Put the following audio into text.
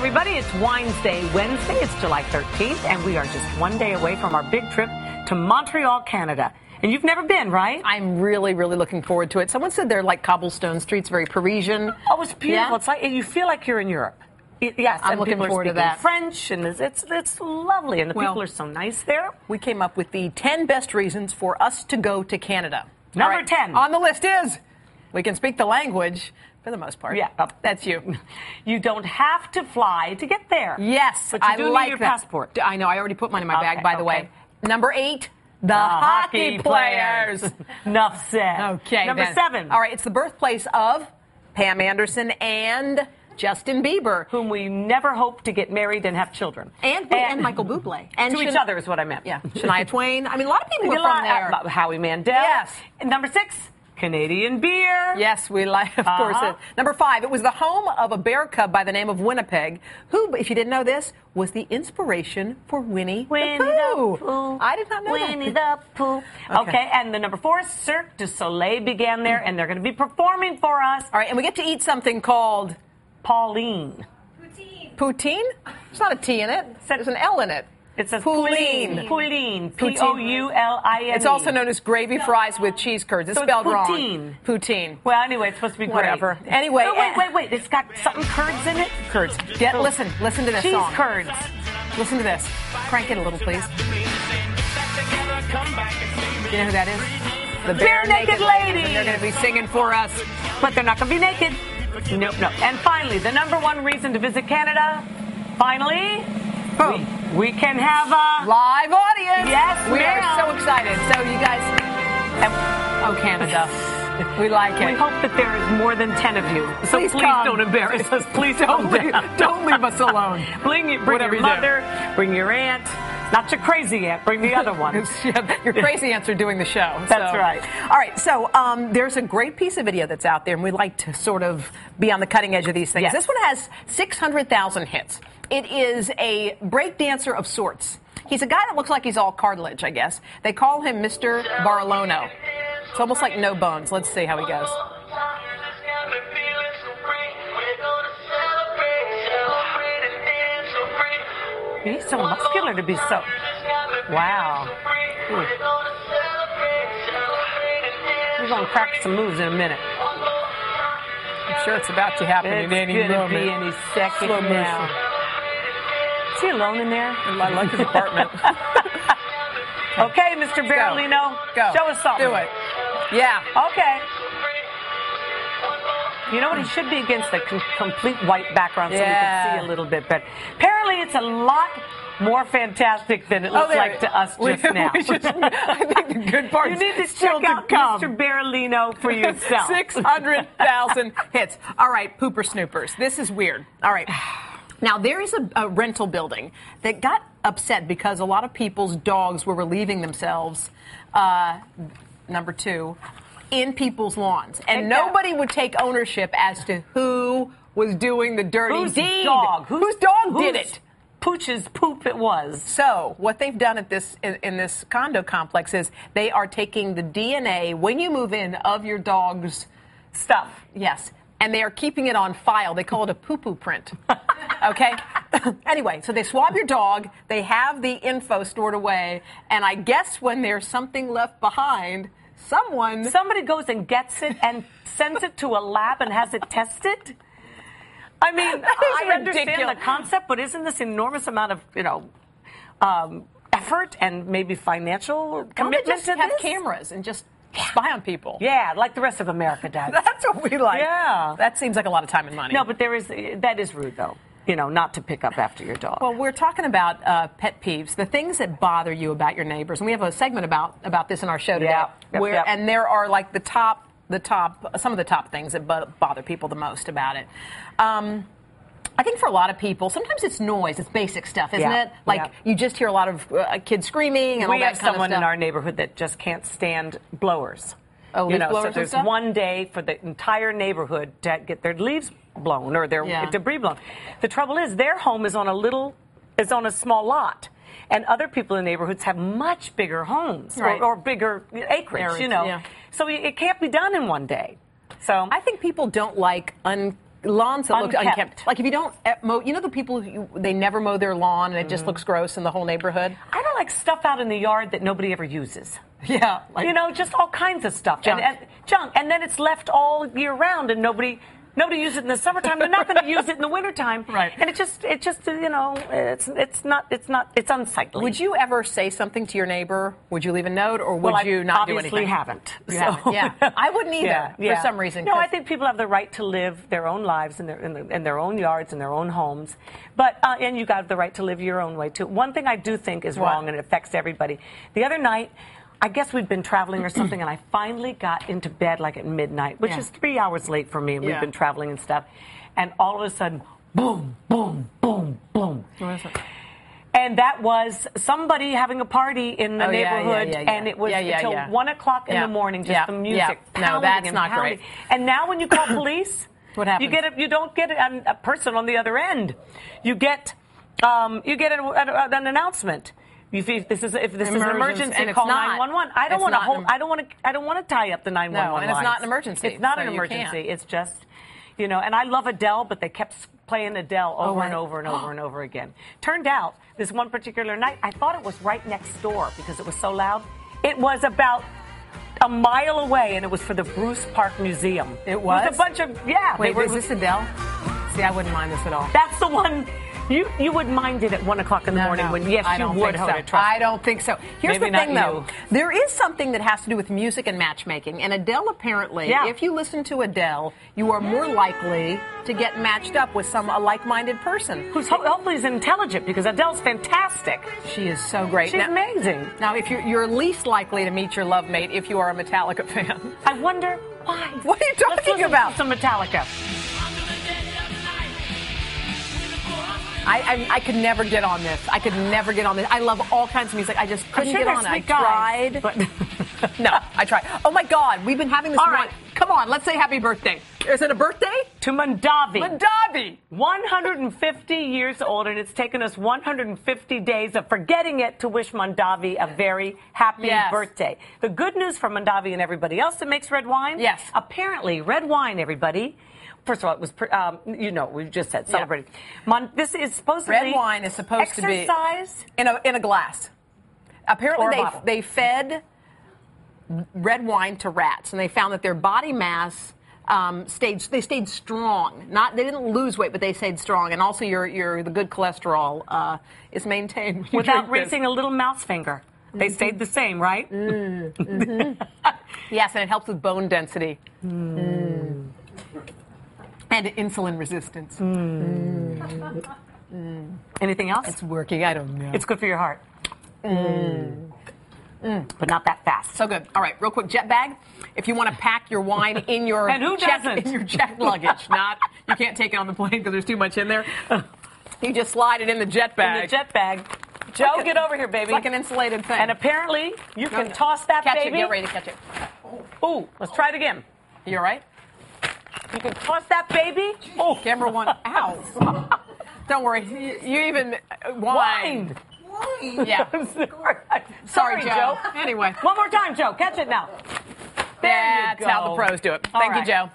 everybody. It's Wednesday. It's July 13th, and we are just one day away from our big trip to Montreal, Canada. And you've never been, right? I'm really, really looking forward to it. Someone said they're like cobblestone streets, very Parisian. Oh, it's beautiful. Yeah? It's like you feel like you're in Europe. Yes, I'm looking forward to that. French, and it's lovely, and the people are so nice there. We came up with the 10 best reasons for us to go to Canada. Number 10 on the list is we can speak the language. For the most part. Yeah. That's you. You don't have to fly to get there. Yes. But you do need your passport. I know. I already put mine in my bag, by the way. Number 8, the hockey players. Enough said. Okay. Number 7. All right. It's the birthplace of Pam Anderson and Justin Bieber, whom we never hope to get married and have children. And Michael Bublé. And to each other is what I meant. Yeah. Shania Twain. I mean, a lot of people are from there. Howie Mandel. Yes. And number 6. Canadian beer. Yes, we like, of course. Number 5, it was the home of a bear cub by the name of Winnipeg, who, if you didn't know this, was the inspiration for Winnie the Pooh. I did not know Winnie the Pooh. Okay, and the number 4, Cirque du Soleil began there, and they're going to be performing for us. All right, and we get to eat something called Pauline. Poutine? There's not a T in it. There's an L in it. It says Pouline. Pouline. P-O-U-L-I-N-E. It's also known as gravy fries with cheese curds. It's spelled wrong. Poutine. Well, anyway, it's supposed to be whatever. Gravy. Anyway. Oh, wait. It's got something curds in it? Curds. Listen to this cheese song. Cheese curds. Listen to this. Crank it a little, please. You know who that is? The Bare Naked Ladies. And they're going to be singing for us. But they're not going to be naked. Nope. And finally, the number 1 reason to visit Canada, finally... We can have a live audience. Yes, we are so excited. So you guys, Canada, we like it. We hope that there is more than 10 of you. So please don't embarrass us. Please don't leave us alone. Bring your mother, bring your aunt. Not your crazy aunt. Bring the other one. Your crazy aunts are doing the show. That's right. All right. So there's a great piece of video that's out there, and we like to sort of be on the cutting edge of these things. Yes. This one has 600,000 hits. It is a break dancer of sorts. He's a guy that looks like he's all cartilage, I guess. They call him Mr. Barlono. It's almost like no bones. Let's see how he goes. He's so muscular to be so... Wow. We're going to practice some moves in a minute. I'm sure it's about to happen in any moment. It's going to be any second now. Is he alone in there? I like his apartment. Okay, Mr. Berlino. Go. Show us something. Do it. Yeah. Okay. You know what? He should be against a complete white background so we can see a little bit better. Apparently, it's a lot more fantastic than it looks like to us just now. I think the good part you need to check out Mr. Berlino for yourself. 600,000 hits. All right, pooper snoopers. This is weird. All right. Now, there is a rental building that got upset because a lot of people's dogs were relieving themselves, number 2, in people's lawns. And nobody would take ownership as to who was doing the dirty deed. Whose dog did it? Pooch's poop it was. So what they've done at in this condo complex is they are taking the DNA when you move in of your dog's stuff. Yes. And they are keeping it on file. They call it a poo-poo print. Okay? Anyway, so they swab your dog. They have the info stored away. And I guess when there's something left behind, somebody goes and gets it and sends it to a lab and has it tested? I mean, I understand the concept, but isn't this enormous amount of, effort and maybe financial commitment just to have this? Cameras and just spy on people. Yeah, like the rest of America does. That's what we like. Yeah. That seems like a lot of time and money. No, but that is rude, though. Not to pick up after your dog. Well, we're talking about pet peeves, the things that bother you about your neighbors. And we have a segment about this in our show today. And there are like some of the top things that bother people the most about it. I think for a lot of people, sometimes it's noise. It's basic stuff, isn't it? Like you just hear a lot of kids screaming and all that kind of stuff. We have someone in our neighborhood that just can't stand blowers. Oh, leaf blowers so there's and stuff? one day for the entire neighborhood to get their leaves blown or their debris blown. The trouble is their home is on a small lot. And other people in neighborhoods have much bigger homes or bigger acreage, So it can't be done in one day. So I think people don't like lawns that look Unkept. unkempt. Like if you don't mow, you know the people who they never mow their lawn and it just looks gross in the whole neighborhood. I don't like stuff out in the yard that nobody ever uses. Yeah, like, you know, just all kinds of stuff, junk. And junk, and then it's left all year round, and nobody uses it in the summertime. They're not going to use it in the wintertime, right? And it just you know, it's unsightly. Would you ever say something to your neighbor? Would you leave a note, or would you not do anything? Obviously haven't. Yeah, I wouldn't either for some reason. No, I think people have the right to live their own lives in their own yards, in their own homes. But and you got the right to live your own way too. One thing I do think is wrong, and it affects everybody. The other night, I guess we'd been traveling or something, and I finally got into bed like at midnight, which is 3 hours late for me, and we've been traveling and stuff. And all of a sudden, boom, boom, boom, boom. What is it? And that was somebody having a party in the neighborhood, and it was until 1 o'clock in the morning, just the music pounding. No, that's and not pounding. great. And now when you call police, what happens? You don't get a person on the other end. You get an announcement. If this is an emergency, call 911. I don't want to tie up the 911 No, and it's not an emergency. It's not so an emergency. It's just, you know. And I love Adele, but they kept playing Adele over and over and over and over again. Turned out this one particular night, I thought it was right next door because it was so loud. It was about a mile away, and it was for the Bruce Park Museum. It was? It was a bunch of Wait, was this Adele? See, I wouldn't mind this at all. That's the one. You would mind it at 1 o'clock in the morning when, yes, I you don't would, think Hoda, so. I don't think so. Here's Maybe the thing, not though. There is something that has to do with music and matchmaking. And Adele, apparently, if you listen to Adele, you are more likely to get matched up with a like-minded person. Who's hopefully is intelligent, because Adele's fantastic. She is so great. She's amazing. Now, if you're least likely to meet your love mate if you are a Metallica fan. I wonder why. What are you talking about? Some Metallica. I could never get on this. I love all kinds of music. I just couldn't get on it. I tried. But no, I tried. Oh, my God. We've been having this. All right. Come on. Let's say happy birthday. Is it a birthday? To Mondavi. Mondavi. 150 years old, and it's taken us 150 days of forgetting it to wish Mondavi a very happy birthday. The good news for Mondavi and everybody else that makes red wine? Yes. Apparently, red wine, everybody. First of all, it was, we just said celebrating. This is supposed to be red wine is supposed to be in a glass. Apparently, they fed red wine to rats, and they found that their body mass stayed strong. They didn't lose weight, but they stayed strong, and also the good cholesterol is maintained without raising a little mouse finger. They stayed the same, right? Yes, and it helps with bone density. And insulin resistance. Anything else? It's working. I don't know. It's good for your heart. But not that fast. So good. All right, real quick, jet bag. If you want to pack your wine in your and who doesn't? In your checked luggage, you can't take it on the plane because there's too much in there. You just slide it in the jet bag. In the jet bag. Joe, get over here, baby. It's like an insulated thing. And apparently, you can toss that catch baby. It. Get ready to catch it. Ooh, let's try it again. You all right? You can toss that baby. Oh, camera one. Ow. Don't worry. You even whined. Yeah. Sorry, Joe. Anyway. One more time, Joe. Catch it now. That's how the pros do it. Thank you, Joe.